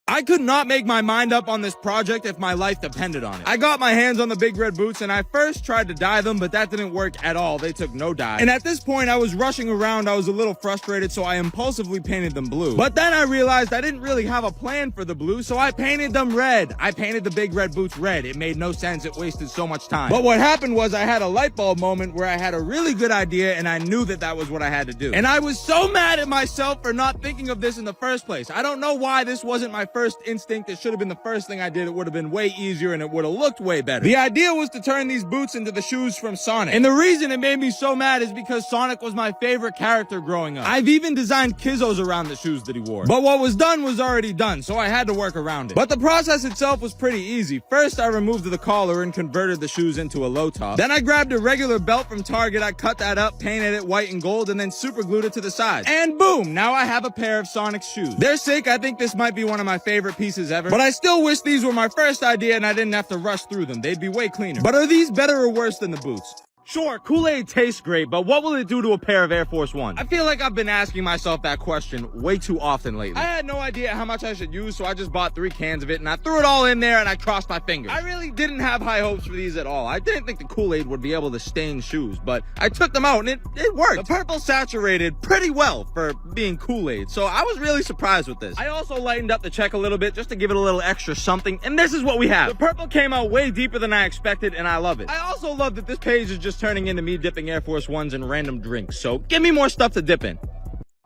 I could not make my mind up on this project if my life depended on it. I got my hands on the big red boots and I first tried to dye them, but that didn't work at all. They took no dye. And at this point, I was rushing around. I was a little frustrated, so I impulsively painted them blue. But then I realized I didn't really have a plan for the blue, so I painted them red. I painted the big red boots red. It made no sense. It wasted so much time. But what happened was I had a light bulb moment where I had a really good idea and I knew that that was what I had to do. And I was so mad at myself for not thinking of this in the first place. I don't know why this wasn't my first instinct. It should have been the first thing I did. It would have been way easier and it would have looked way better. The idea was to turn these boots into the shoes from Sonic. And the reason it made me so mad is because Sonic was my favorite character growing up. I've even designed Kizzos around the shoes that he wore. But what was done was already done, so I had to work around it. But the process itself was pretty easy. First, I removed the collar and converted the shoes into a low top. Then I grabbed a regular belt from Target. I cut that up, painted it white and gold, and then super glued it to the sides. And boom! Now I have a pair of Sonic's shoes. Their sake, I think this might be one of my favorite pieces ever. But I still wish these were my first idea and I didn't have to rush through them. They'd be way cleaner. But are these better or worse than the boots? Sure, Kool-Aid tastes great, but what will it do to a pair of Air Force Ones? I feel like I've been asking myself that question way too often lately. I had no idea how much I should use, so I just bought 3 cans of it, and I threw it all in there, and I crossed my fingers. I really didn't have high hopes for these at all. I didn't think the Kool-Aid would be able to stain shoes, but I took them out, and it worked. The purple saturated pretty well for being Kool-Aid, so I was really surprised with this. I also lightened up the check a little bit just to give it a little extra something, and this is what we have. The purple came out way deeper than I expected, and I love it. I also love that this page is just turning into me dipping Air Force Ones in random drinks, so give me more stuff to dip in.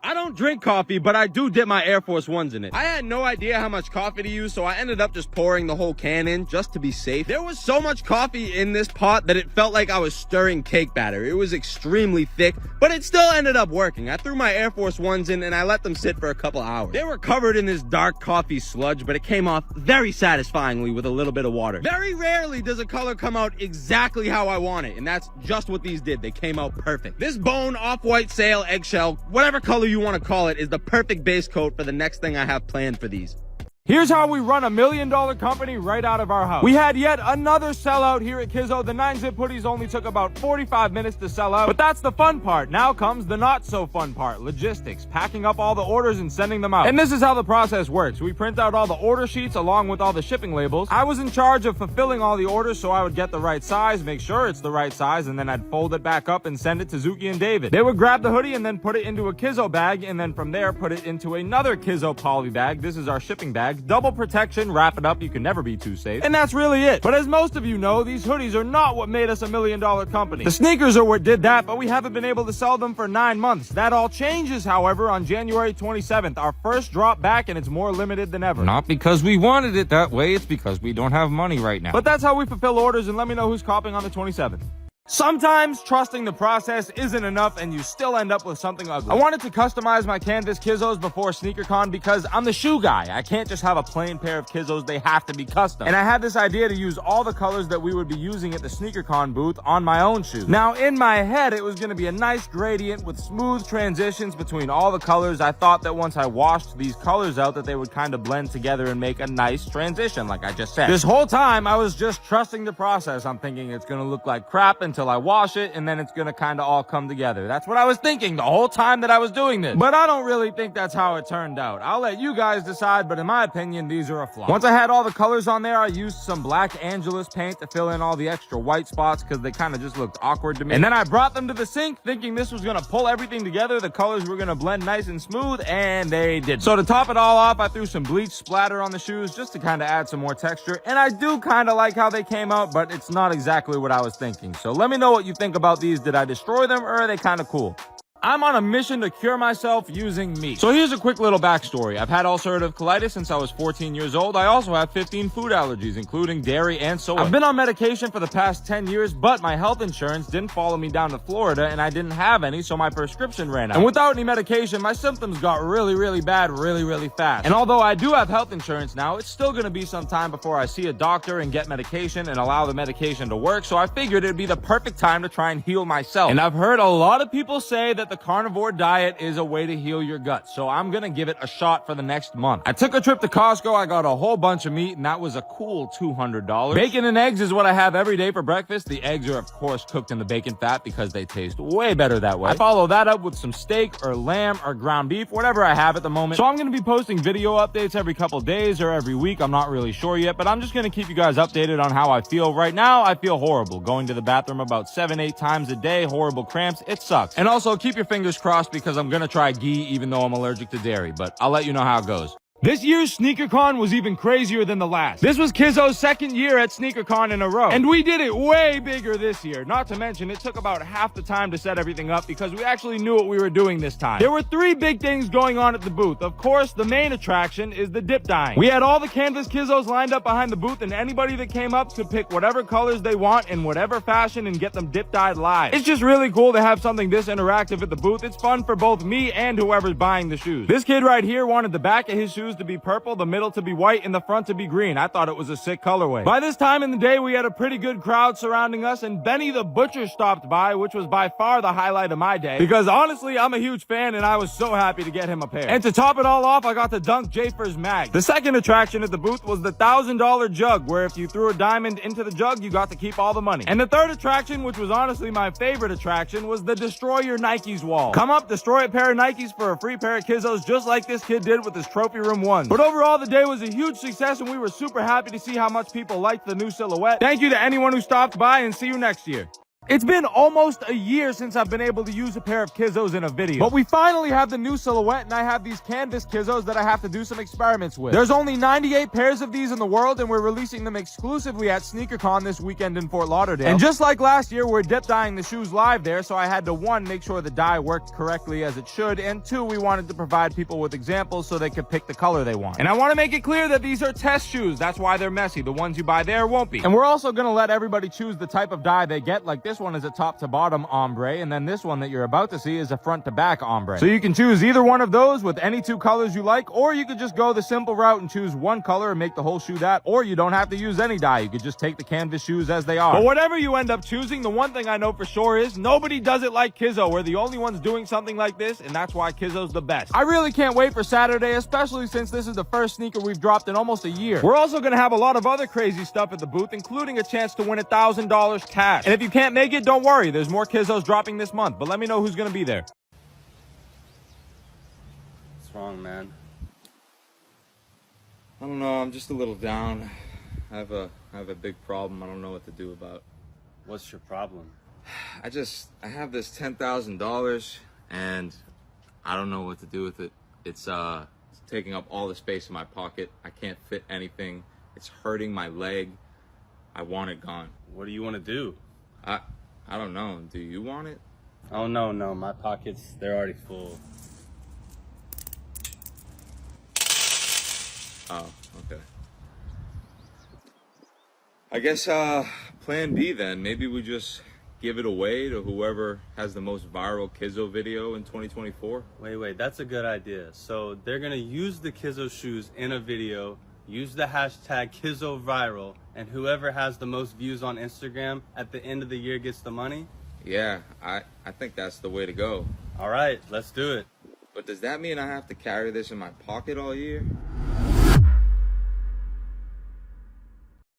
I don't drink coffee, but I do dip my Air Force Ones in it. I had no idea how much coffee to use, so I ended up just pouring the whole can in just to be safe. There was so much coffee in this pot that it felt like I was stirring cake batter. It was extremely thick, but it still ended up working. I threw my Air Force Ones in and I let them sit for a couple hours. They were covered in this dark coffee sludge, but it came off very satisfyingly with a little bit of water. Very rarely does a color come out exactly how I want it, and that's just what these did. They came out perfect. This bone, off-white, sail, eggshell, whatever color you want to call it, is the perfect base coat for the next thing I have planned for these. Here's how we run a $1 million company right out of our house. We had yet another sellout here at Kizzo. The 9-zip hoodies only took about 45 minutes to sell out, but that's the fun part. Now comes the not so fun part, logistics, packing up all the orders and sending them out. And this is how the process works. We print out all the order sheets along with all the shipping labels. I was in charge of fulfilling all the orders, so I would get the right size, make sure it's the right size, and then I'd fold it back up and send it to Zuki and David. They would grab the hoodie and then put it into a Kizzo bag, and then from there put it into another Kizzo poly bag. This is our shipping bag. Double protection, wrap it up, you can never be too safe. And that's really it. But as most of you know, these hoodies are not what made us a $1 million company. The sneakers are what did that, but we haven't been able to sell them for 9 months. That all changes, however, on January 27th. Our first drop back, and it's more limited than ever. Not because we wanted it that way, it's because we don't have money right now. But that's how we fulfill orders, and let me know who's copying on the 27th. Sometimes trusting the process isn't enough and you still end up with something ugly. I wanted to customize my canvas Kizzos before SneakerCon because I'm the shoe guy. I can't just have a plain pair of Kizzos, they have to be custom. And I had this idea to use all the colors that we would be using at the SneakerCon booth on my own shoes. Now in my head, it was going to be a nice gradient with smooth transitions between all the colors. I thought that once I washed these colors out that they would kind of blend together and make a nice transition, like I just said. This whole time, I was just trusting the process. I'm thinking it's going to look like crap until I wash it, and then it's gonna kind of all come together. That's what I was thinking the whole time that I was doing this. But I don't really think that's how it turned out. I'll let you guys decide, but in my opinion, these are a flop. Once I had all the colors on there, I used some black Angelus paint to fill in all the extra white spots because they kind of just looked awkward to me. And then I brought them to the sink thinking this was gonna pull everything together. The colors were gonna blend nice and smooth, and they didn't. So to top it all off, I threw some bleach splatter on the shoes just to kind of add some more texture. And I do kind of like how they came out, but it's not exactly what I was thinking. So let me know what you think about these. Did I destroy them, or are they kind of cool? I'm on a mission to cure myself using meat. So here's a quick little backstory. I've had ulcerative colitis since I was 14 years old. I also have 15 food allergies, including dairy and soy. I've been on medication for the past 10 years, but my health insurance didn't follow me down to Florida, and I didn't have any, so my prescription ran out. And without any medication, my symptoms got really bad really fast. And although I do have health insurance now, it's still gonna be some time before I see a doctor and get medication and allow the medication to work, so I figured it'd be the perfect time to try and heal myself. And I've heard a lot of people say that the the carnivore diet is a way to heal your gut, so I'm gonna give it a shot for the next month. I took a trip to Costco, I got a whole bunch of meat, and that was a cool $200. Bacon and eggs is what I have every day for breakfast. The eggs are, of course, cooked in the bacon fat because they taste way better that way. I follow that up with some steak or lamb or ground beef, whatever I have at the moment. So I'm gonna be posting video updates every couple days or every week. I'm not really sure yet, but I'm just gonna keep you guys updated on how I feel. Right now, I feel horrible. Going to the bathroom about 7-8 times a day, horrible cramps, it sucks. And also, keep your fingers crossed because I'm gonna try ghee even though I'm allergic to dairy, but I'll let you know how it goes. This year's SneakerCon was even crazier than the last. This was Kizzo's second year at SneakerCon in a row, and we did it way bigger this year. Not to mention, it took about half the time to set everything up because we actually knew what we were doing this time. There were 3 big things going on at the booth. Of course, the main attraction is the dip dyeing. We had all the canvas Kizzos lined up behind the booth, and anybody that came up could pick whatever colors they want in whatever fashion and get them dip dyed live. It's just really cool to have something this interactive at the booth. It's fun for both me and whoever's buying the shoes. This kid right here wanted the back of his shoes to be purple, the middle to be white, and the front to be green. I thought it was a sick colorway. By this time in the day, we had a pretty good crowd surrounding us, and Benny the Butcher stopped by, which was by far the highlight of my day, because honestly, I'm a huge fan, and I was so happy to get him a pair. And to top it all off, I got to dunk Jafer's mag. The second attraction at the booth was the $1,000 jug, where if you threw a diamond into the jug, you got to keep all the money. And the third attraction, which was honestly my favorite attraction, was the Destroy Your Nikes wall. Come up, destroy a pair of Nikes for a free pair of Kizzos, just like this kid did with his trophy room ones. But overall, the day was a huge success, and we were super happy to see how much people liked the new silhouette. Thank you to anyone who stopped by, and see you next year. It's been almost a year since I've been able to use a pair of Kizzos in a video. But we finally have the new silhouette, and I have these canvas Kizzos that I have to do some experiments with. There's only 98 pairs of these in the world, and we're releasing them exclusively at SneakerCon this weekend in Fort Lauderdale. And just like last year, we're dip dyeing the shoes live there, so I had to 1, make sure the dye worked correctly as it should, and 2, we wanted to provide people with examples so they could pick the color they want. And I want to make it clear that these are test shoes. That's why they're messy. The ones you buy there won't be. And we're also going to let everybody choose the type of dye they get. Like this one is a top to bottom ombre, and then this one that you're about to see is a front to back ombre. So you can choose either one of those with any 2 colors you like, or you could just go the simple route and choose 1 color and make the whole shoe that, or you don't have to use any dye. You could just take the canvas shoes as they are. But whatever you end up choosing, the one thing I know for sure is nobody does it like Kizzo. We're the only ones doing something like this, and that's why Kizzo's the best. I really can't wait for Saturday, especially since this is the first sneaker we've dropped in almost a year. We're also going to have a lot of other crazy stuff at the booth, including a chance to win $1,000 cash. And if you can't make it, don't worry. There's more Kizzos dropping this month, but let me know who's gonna be there. What's wrong, man? I don't know, I'm just a little down. I have a big problem I don't know what to do about. What's your problem? I have this $10,000 and I don't know what to do with it. It's taking up all the space in my pocket. I can't fit anything. It's hurting my leg. I want it gone. What do you want to do? I don't know. Do you want it? Oh, no. My pockets, they're already full. Oh, okay. I guess, plan B then. Maybe we just give it away to whoever has the most viral Kizzo video in 2024. Wait, that's a good idea. So they're going to use the Kizzo shoes in a video, use the hashtag KizzoViral, and whoever has the most views on Instagram at the end of the year gets the money? Yeah, I think that's the way to go. All right, let's do it. But does that mean I have to carry this in my pocket all year?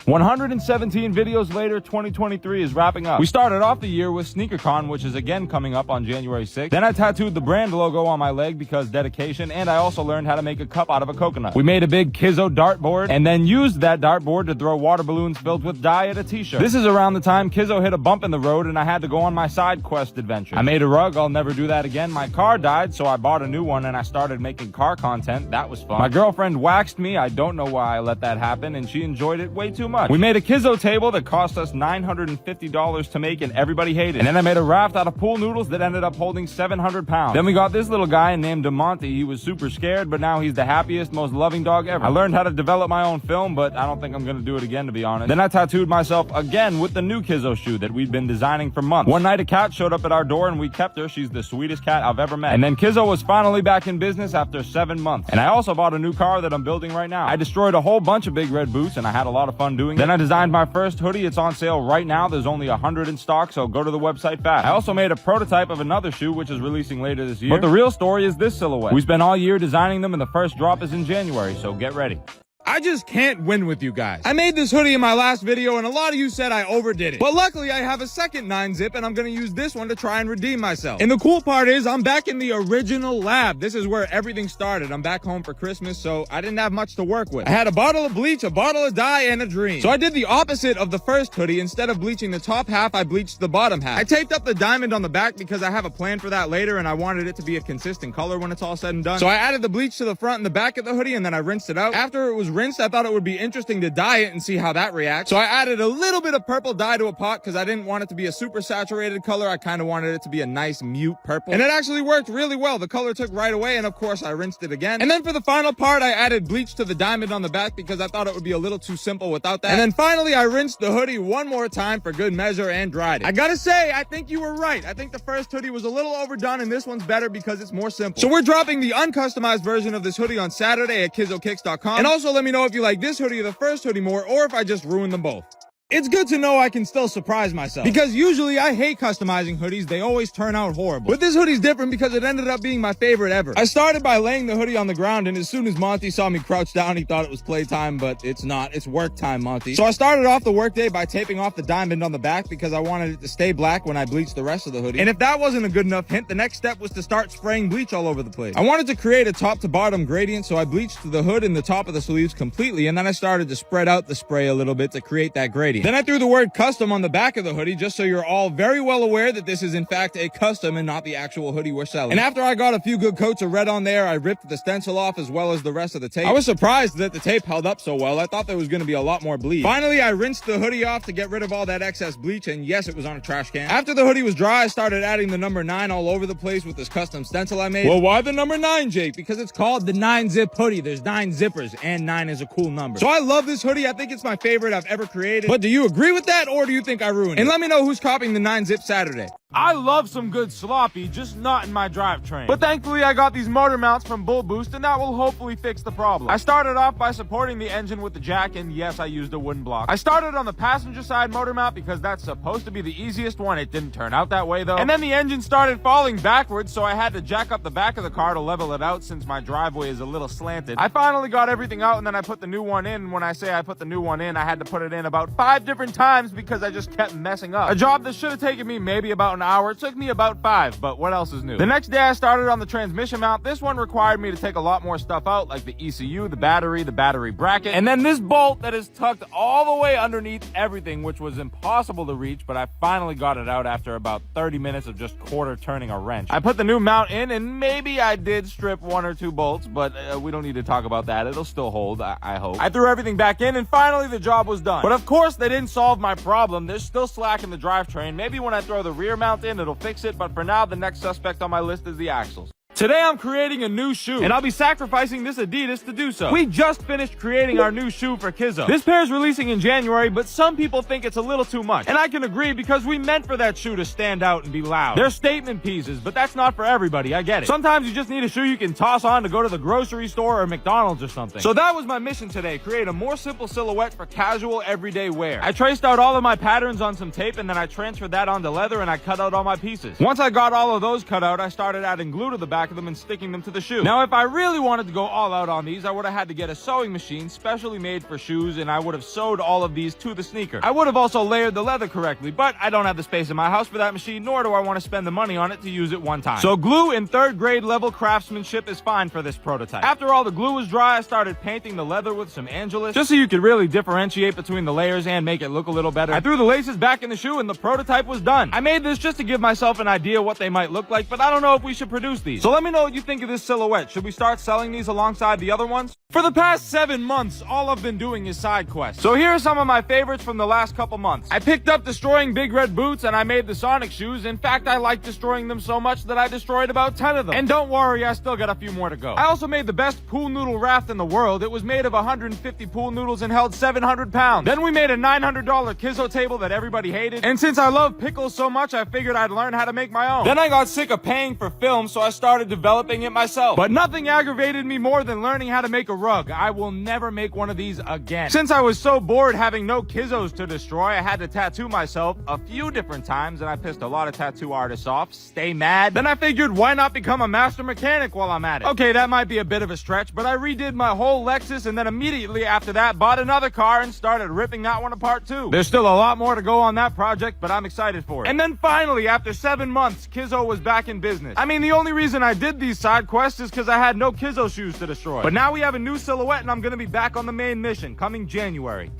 117 videos later, 2023 is wrapping up. We started off the year with SneakerCon, which is again coming up on January 6th. Then I tattooed the brand logo on my leg because dedication, and I also learned how to make a cup out of a coconut. We made a big Kizzo dartboard and then used that dartboard to throw water balloons filled with dye at a t-shirt. This is around the time Kizzo hit a bump in the road and I had to go on my side quest adventure. I made a rug, I'll never do that again. My car died, so I bought a new one and I started making car content. That was fun. My girlfriend waxed me. I don't know why I let that happen, and she enjoyed it way too much. We made a Kizzo table that cost us $950 to make, and everybody hated it. And then I made a raft out of pool noodles that ended up holding 700 pounds. Then we got this little guy named DeMonte. He was super scared, but now he's the happiest, most loving dog ever. I learned how to develop my own film, but I don't think I'm gonna do it again, to be honest. Then I tattooed myself again with the new Kizzo shoe that we'd been designing for months. One night a cat showed up at our door and we kept her. She's the sweetest cat I've ever met. And then Kizzo was finally back in business after 7 months. And I also bought a new car that I'm building right now. I destroyed a whole bunch of big red boots and I had a lot of fun doing doing it. Then I designed my first hoodie. It's on sale right now. There's only 100 in stock, so go to the website fast. I also made a prototype of another shoe, which is releasing later this year. But the real story is this silhouette. We spent all year designing them, and the first drop is in January, so get ready. I just can't win with you guys. I made this hoodie in my last video and a lot of you said I overdid it. But luckily I have a second 9-zip and I'm gonna use this one to try and redeem myself. And the cool part is I'm back in the original lab. This is where everything started. I'm back home for Christmas, so I didn't have much to work with. I had a bottle of bleach, a bottle of dye, and a dream. So I did the opposite of the first hoodie. Instead of bleaching the top half, I bleached the bottom half. I taped up the diamond on the back because I have a plan for that later and I wanted it to be a consistent color when it's all said and done. So I added the bleach to the front and the back of the hoodie and then I rinsed it out. After it was rinsed, I thought it would be interesting to dye it and see how that reacts. So I added a little bit of purple dye to a pot because I didn't want it to be a super saturated color. I kind of wanted it to be a nice mute purple. And it actually worked really well. The color took right away and of course I rinsed it again. And then for the final part, I added bleach to the diamond on the back because I thought it would be a little too simple without that. And then finally I rinsed the hoodie one more time for good measure and dried it. I gotta say, I think you were right. I think the first hoodie was a little overdone and this one's better because it's more simple. So we're dropping the uncustomized version of this hoodie on Saturday at KizzoKicks.com. And also let me know if you like this hoodie or the first hoodie more, or if I just ruined them both. It's good to know I can still surprise myself, because usually I hate customizing hoodies. They always turn out horrible. But this hoodie's different because it ended up being my favorite ever. I started by laying the hoodie on the ground, and as soon as Monty saw me crouch down, he thought it was playtime, but it's not. It's work time, Monty. So I started off the workday by taping off the diamond on the back because I wanted it to stay black when I bleached the rest of the hoodie. And if that wasn't a good enough hint, the next step was to start spraying bleach all over the place. I wanted to create a top to bottom gradient, so I bleached the hood and the top of the sleeves completely, and then I started to spread out the spray a little bit to create that gradient. Then I threw the word custom on the back of the hoodie just so you're all very well aware that this is in fact a custom and not the actual hoodie we're selling. And after I got a few good coats of red on there, I ripped the stencil off as well as the rest of the tape. I was surprised that the tape held up so well. I thought there was going to be a lot more bleed. Finally, I rinsed the hoodie off to get rid of all that excess bleach, and yes, it was on a trash can. After the hoodie was dry, I started adding the number 9 all over the place with this custom stencil I made. Well, why the number 9, Jake? Because it's called the 9-zip hoodie. There's 9 zippers, and 9 is a cool number. So I love this hoodie. I think it's my favorite I've ever created. But do you agree with that, or do you think I ruined it? And let me know who's copying the 9-zip Saturday. I love some good sloppy, just not in my drivetrain. But thankfully I got these motor mounts from Bull Boost and that will hopefully fix the problem. I started off by supporting the engine with the jack, and yes, I used a wooden block. I started on the passenger side motor mount because that's supposed to be the easiest one. It didn't turn out that way though. And then the engine started falling backwards, so I had to jack up the back of the car to level it out since my driveway is a little slanted. I finally got everything out and then I put the new one in. When I say I put the new one in, I had to put it in about 5 different times because I just kept messing up. A job that should have taken me maybe about an hour, it took me about 5, but what else is new? The next day I started on the transmission mount. This one required me to take a lot more stuff out, like the ECU, the battery bracket, and then this bolt that is tucked all the way underneath everything, which was impossible to reach, but I finally got it out after about 30 minutes of just quarter turning a wrench. I put the new mount in, and maybe I did strip 1 or 2 bolts, but we don't need to talk about that. It'll still hold, I hope. I threw everything back in, and finally the job was done. But of course, they didn't solve my problem. There's still slack in the drivetrain. Maybe when I throw the rear mount in, it'll fix it, but for now, the next suspect on my list is the axles. Today I'm creating a new shoe, and I'll be sacrificing this Adidas to do so. We just finished creating our new shoe for Kizzo. This pair is releasing in January, but some people think it's a little too much. And I can agree because we meant for that shoe to stand out and be loud. They're statement pieces, but that's not for everybody, I get it. Sometimes you just need a shoe you can toss on to go to the grocery store or McDonald's or something. So that was my mission today, create a more simple silhouette for casual everyday wear. I traced out all of my patterns on some tape, and then I transferred that onto leather and I cut out all my pieces. Once I got all of those cut out, I started adding glue to the back of them and sticking them to the shoe. Now, if I really wanted to go all out on these, I would have had to get a sewing machine specially made for shoes, and I would have sewed all of these to the sneaker. I would have also layered the leather correctly, but I don't have the space in my house for that machine, nor do I want to spend the money on it to use it one time. So glue in 3rd grade level craftsmanship is fine for this prototype. After all the glue was dry, I started painting the leather with some Angelus, just so you could really differentiate between the layers and make it look a little better. I threw the laces back in the shoe and the prototype was done. I made this just to give myself an idea what they might look like, but I don't know if we should produce these. So let me know what you think of this silhouette. Should we start selling these alongside the other ones? For the past 7 months, all I've been doing is side quests. So here are some of my favorites from the last couple months. I picked up destroying Big Red Boots and I made the Sonic shoes. In fact, I like destroying them so much that I destroyed about 10 of them. And don't worry, I still got a few more to go. I also made the best pool noodle raft in the world. It was made of 150 pool noodles and held 700 pounds. Then we made a $900 Kizzo table that everybody hated. And since I love pickles so much, I figured I'd learn how to make my own. Then I got sick of paying for film, so I started started developing it myself. But nothing aggravated me more than learning how to make a rug. I will never make one of these again. Since I was so bored having no Kizzos to destroy, I had to tattoo myself a few different times, and I pissed a lot of tattoo artists off. Stay mad. Then I figured, why not become a master mechanic while I'm at it? Okay, that might be a bit of a stretch, but I redid my whole Lexus, and then immediately after that bought another car and started ripping that one apart too. There's still a lot more to go on that project, but I'm excited for it. And then finally, after 7 months, Kizzo was back in business. I mean, the only reason I did these side quests is because I had no Kizzo shoes to destroy. But now we have a new silhouette, and I'm gonna be back on the main mission, coming January.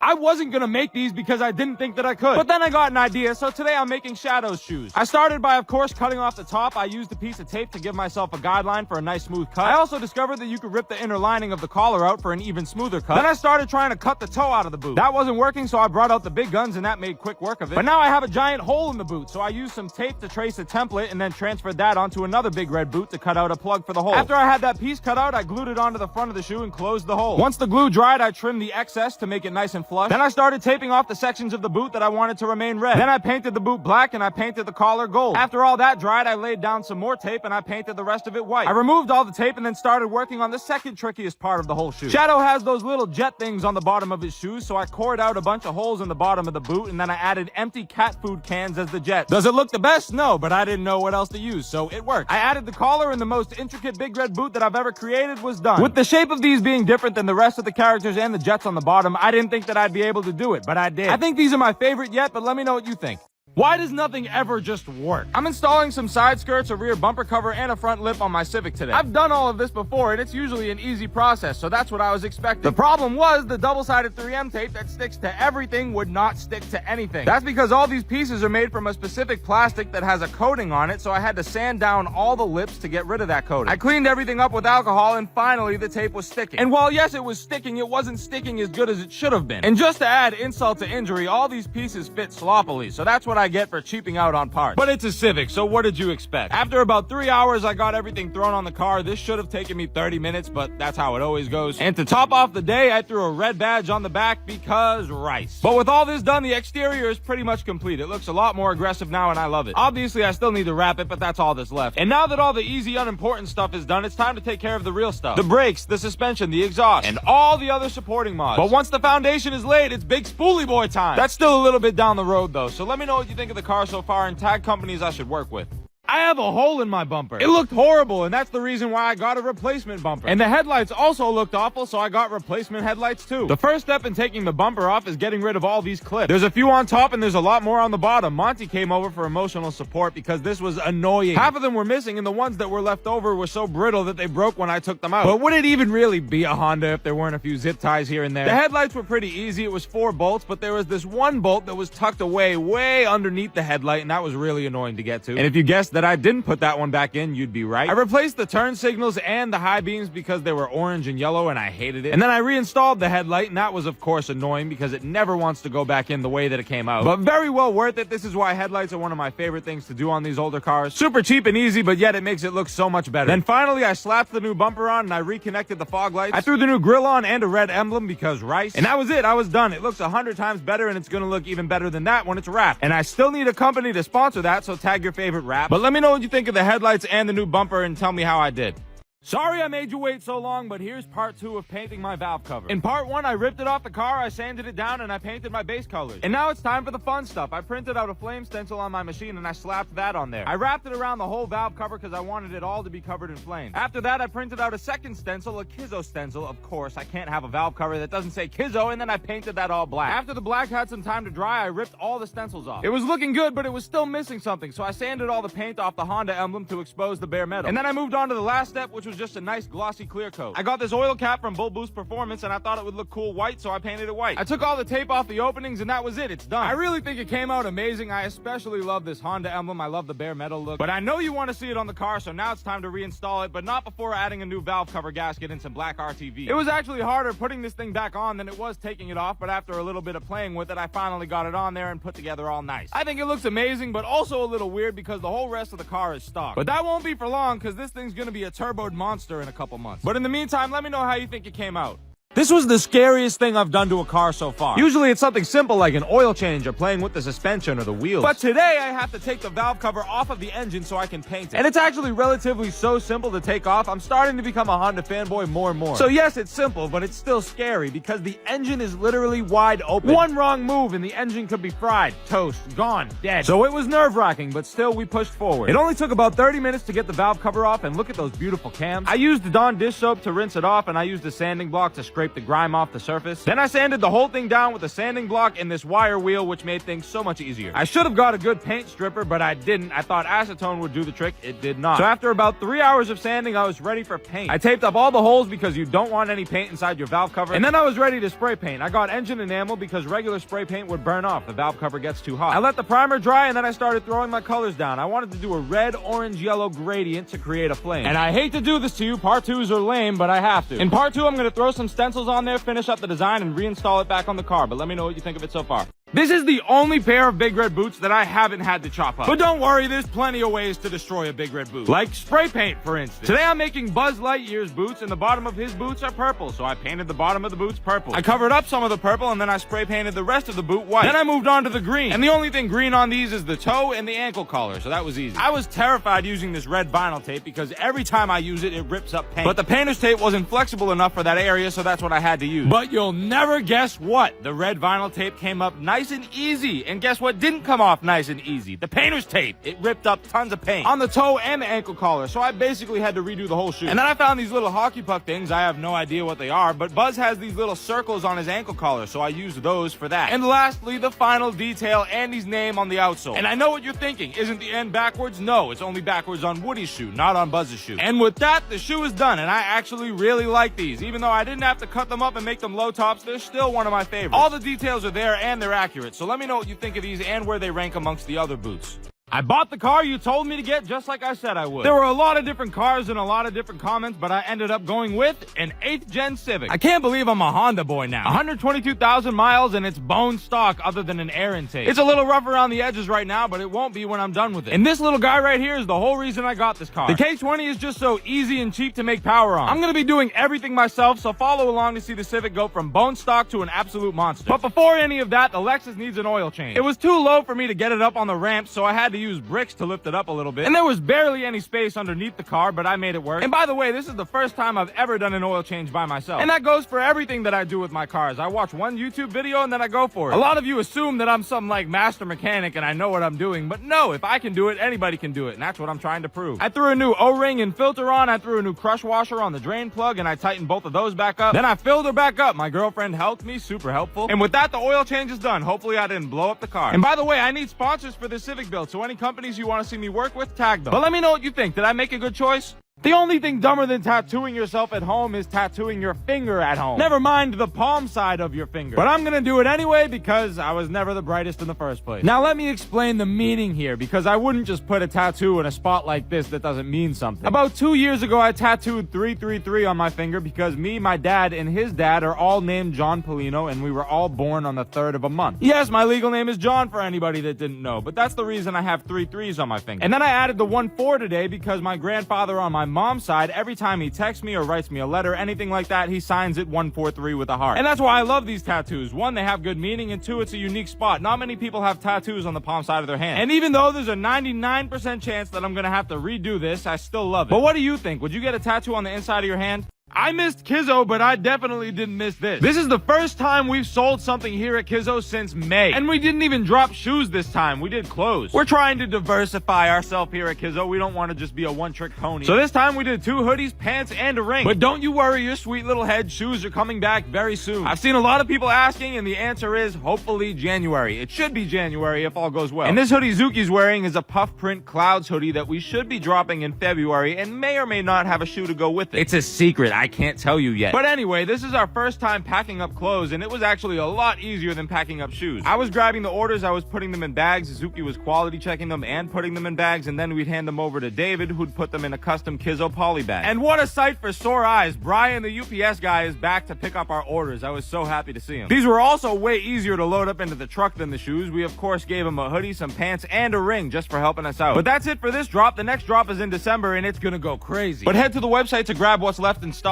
I wasn't gonna make these because I didn't think that I could. But then I got an idea, so today I'm making Shadow's shoes. I started by, of course, cutting off the top. I used a piece of tape to give myself a guideline for a nice smooth cut. I also discovered that you could rip the inner lining of the collar out for an even smoother cut. Then I started trying to cut the toe out of the boot. That wasn't working, so I brought out the big guns and that made quick work of it. But now I have a giant hole in the boot, so I used some tape to trace a template and then transferred that onto another big red boot to cut out a plug for the hole. After I had that piece cut out, I glued it onto the front of the shoe and closed the hole. Once the glue dried, I trimmed the excess to make it nice and flush. Then I started taping off the sections of the boot that I wanted to remain red. Then I painted the boot black and I painted the collar gold. After all that dried, I laid down some more tape and I painted the rest of it white. I removed all the tape and then started working on the second trickiest part of the whole shoe. Shadow has those little jet things on the bottom of his shoes, so I cored out a bunch of holes in the bottom of the boot and then I added empty cat food cans as the jets. Does it look the best? No, but I didn't know what else to use, so it worked. I added the collar and the most intricate big red boot that I've ever created was done. With the shape of these being different than the rest of the characters and the jets on the bottom, I didn't think that I'd be able to do it, but I did. I think these are my favorite yet, but let me know what you think. Why does nothing ever just work? I'm installing some side skirts, a rear bumper cover, and a front lip on my Civic today. I've done all of this before, and it's usually an easy process, so that's what I was expecting. The problem was the double-sided 3M tape that sticks to everything would not stick to anything. That's because all these pieces are made from a specific plastic that has a coating on it, so I had to sand down all the lips to get rid of that coating. I cleaned everything up with alcohol, and finally the tape was sticking. And while yes, it was sticking, it wasn't sticking as good as it should have been. And just to add insult to injury, all these pieces fit sloppily, so that's what I get for cheaping out on parts. But it's a Civic, so what did you expect? After about 3 hours, I got everything thrown on the car. This should have taken me 30 minutes, but that's how it always goes. And to top off the day, I threw a red badge on the back because rice. But with all this done, the exterior is pretty much complete. It looks a lot more aggressive now, and I love it. Obviously, I still need to wrap it, but that's all that's left. And now that all the easy, unimportant stuff is done, it's time to take care of the real stuff. The brakes, the suspension, the exhaust, and all the other supporting mods. But once the foundation is laid, it's big spoolie boy time. That's still a little bit down the road, though, so let me know what you think of the car so far and tag companies I should work with. I have a hole in my bumper. It looked horrible, and that's the reason why I got a replacement bumper. And the headlights also looked awful, so I got replacement headlights too. The first step in taking the bumper off is getting rid of all these clips. There's a few on top and there's a lot more on the bottom. Monty came over for emotional support because this was annoying. Half of them were missing, and the ones that were left over were so brittle that they broke when I took them out. But would it even really be a Honda if there weren't a few zip ties here and there? The headlights were pretty easy. It was 4 bolts, but there was this one bolt that was tucked away way underneath the headlight, and that was really annoying to get to. And if you guessed that I didn't put that one back in, you'd be right. I replaced the turn signals and the high beams because they were orange and yellow and I hated it. And then I reinstalled the headlight, and that was of course annoying because it never wants to go back in the way that it came out. But very well worth it. This is why headlights are one of my favorite things to do on these older cars. Super cheap and easy, but yet it makes it look so much better. Then finally I slapped the new bumper on and I reconnected the fog lights. I threw the new grille on and a red emblem because rice. And that was it. I was done. It looks 100 times better, and it's gonna look even better than that when it's wrapped. And I still need a company to sponsor that, so tag your favorite wrap. But let me know what you think of the headlights and the new bumper and tell me how I did. Sorry I made you wait so long, but here's part 2 of painting my valve cover. In part 1, I ripped it off the car, I sanded it down, and I painted my base colors. And now it's time for the fun stuff. I printed out a flame stencil on my machine and I slapped that on there. I wrapped it around the whole valve cover because I wanted it all to be covered in flames. After that, I printed out a second stencil, a Kizzo stencil. Of course, I can't have a valve cover that doesn't say Kizzo, and then I painted that all black. After the black had some time to dry, I ripped all the stencils off. It was looking good, but it was still missing something, so I sanded all the paint off the Honda emblem to expose the bare metal. And then I moved on to the last step, which was just a nice glossy clear coat. I got this oil cap from Bull Boost Performance, and I thought it would look cool white, so I painted it white. I took all the tape off the openings, and that was it. It's done. I really think it came out amazing. I especially love this Honda emblem. I love the bare metal look. But I know you want to see it on the car, so now it's time to reinstall it, but not before adding a new valve cover gasket and some black RTV. It was actually harder putting this thing back on than it was taking it off, but after a little bit of playing with it, I finally got it on there and put together all nice. I think it looks amazing, but also a little weird because the whole rest of the car is stock. But that won't be for long because this thing's gonna be a turboed monster in a couple months. But in the meantime, let me know how you think it came out. This was the scariest thing I've done to a car so far. Usually it's something simple like an oil change or playing with the suspension or the wheels. But today I have to take the valve cover off of the engine so I can paint it. And it's actually relatively so simple to take off. I'm starting to become a Honda fanboy more and more. So yes, it's simple, but it's still scary because the engine is literally wide open. One wrong move and the engine could be fried, toast, gone, dead. So it was nerve-wracking, but still we pushed forward. It only took about 30 minutes to get the valve cover off, and look at those beautiful cams. I used the Dawn dish soap to rinse it off, and I used a sanding block to scrape the grime off the surface. Then I sanded the whole thing down with a sanding block and this wire wheel, which made things so much easier. I should have got a good paint stripper, but I didn't. I thought acetone would do the trick. It did not. So after about 3 hours of sanding, I was ready for paint. I taped up all the holes because you don't want any paint inside your valve cover. And then I was ready to spray paint. I got engine enamel because regular spray paint would burn off. The valve cover gets too hot. I let the primer dry and then I started throwing my colors down. I wanted to do a red, orange, yellow gradient to create a flame. And I hate to do this to you. Part 2s are lame, but I have to. In part 2, I'm going to throw some stencils on there, finish up the design, and reinstall it back on the car. But let me know what you think of it so far. This is the only pair of Big Red boots that I haven't had to chop up. But don't worry, there's plenty of ways to destroy a Big Red boot. Like spray paint, for instance. Today I'm making Buzz Lightyear's boots, and the bottom of his boots are purple, so I painted the bottom of the boots purple. I covered up some of the purple, and then I spray painted the rest of the boot white. Then I moved on to the green. And the only thing green on these is the toe and the ankle collar, so that was easy. I was terrified using this red vinyl tape because every time I use it, it rips up paint. But the painter's tape wasn't flexible enough for that area, so that's what I had to use. But you'll never guess what? The red vinyl tape came up nice and easy. And guess what didn't come off nice and easy? The painter's tape. It ripped up tons of paint on the toe and the ankle collar, so I basically had to redo the whole shoe. And then I found these little hockey puck things. I have no idea what they are, but Buzz has these little circles on his ankle collar, so I used those for that. And lastly, the final detail, Andy's name on the outsole. And I know what you're thinking. Isn't the end backwards? No, it's only backwards on Woody's shoe, not on Buzz's shoe. And with that, the shoe is done, and I actually really like these. Even though I didn't have to cut them up and make them low tops, they're still one of my favorites. All the details are there, and they're accurate, so let me know what you think of these and where they rank amongst the other boots. I bought the car you told me to get just like I said I would. There were a lot of different cars and a lot of different comments, but I ended up going with an 8th gen Civic. I can't believe I'm a Honda boy now. 122,000 miles and it's bone stock other than an air intake. It's a little rough around the edges right now, but it won't be when I'm done with it. And this little guy right here is the whole reason I got this car. The K20 is just so easy and cheap to make power on. I'm gonna be doing everything myself, so follow along to see the Civic go from bone stock to an absolute monster. But before any of that, the Lexus needs an oil change. It was too low for me to get it up on the ramp, so I had to use bricks to lift it up a little bit. And there was barely any space underneath the car, but I made it work. And by the way, this is the first time I've ever done an oil change by myself. And that goes for everything that I do with my cars. I watch one YouTube video and then I go for it. A lot of you assume that I'm some like master mechanic and I know what I'm doing, but no, if I can do it, anybody can do it, and that's what I'm trying to prove. I threw a new O-ring and filter on, I threw a new crush washer on the drain plug, and I tightened both of those back up. Then I filled her back up. My girlfriend helped me, super helpful. And with that, the oil change is done. Hopefully I didn't blow up the car. And by the way, I need sponsors for this Civic build, so any companies you want to see me work with, tag them. But let me know what you think. Did I make a good choice? The only thing dumber than tattooing yourself at home is tattooing your finger at home. Never mind the palm side of your finger. But I'm gonna do it anyway because I was never the brightest in the first place. Now let me explain the meaning here, because I wouldn't just put a tattoo in a spot like this that doesn't mean something. About 2 years ago, I tattooed 333 on my finger because me, my dad, and his dad are all named John Polino, and we were all born on the 3rd of a month. Yes, my legal name is John for anybody that didn't know, but that's the reason I have 3 3s on my finger. And then I added the 1-4 today because my grandfather on my mom's side, every time he texts me or writes me a letter, anything like that, he signs it 143 with a heart. And that's why I love these tattoos. 1, they have good meaning, and 2, it's a unique spot. Not many people have tattoos on the palm side of their hand. And even though there's a 99% chance that I'm gonna have to redo this, I still love it. But what do you think? Would you get a tattoo on the inside of your hand? I missed Kizzo, but I definitely didn't miss this. This is the first time we've sold something here at Kizzo since May. And we didn't even drop shoes this time. We did clothes. We're trying to diversify ourselves here at Kizzo. We don't want to just be a one-trick pony. So this time we did 2 hoodies, pants, and a ring. But don't you worry, your sweet little head. Shoes are coming back very soon. I've seen a lot of people asking, and the answer is hopefully January. It should be January if all goes well. And this hoodie Zuki's wearing is a puff print clouds hoodie that we should be dropping in February and may or may not have a shoe to go with it. It's a secret. I can't tell you yet. But anyway, this is our first time packing up clothes, and it was actually a lot easier than packing up shoes. I was grabbing the orders, I was putting them in bags, Zuki was quality checking them and putting them in bags, and then we'd hand them over to David, who'd put them in a custom Kizzo poly bag. And what a sight for sore eyes. Brian, the UPS guy, is back to pick up our orders. I was so happy to see him. These were also way easier to load up into the truck than the shoes. We of course gave him a hoodie, some pants, and a ring just for helping us out. But that's it for this drop. The next drop is in December, and it's gonna go crazy. But head to the website to grab what's left in stock.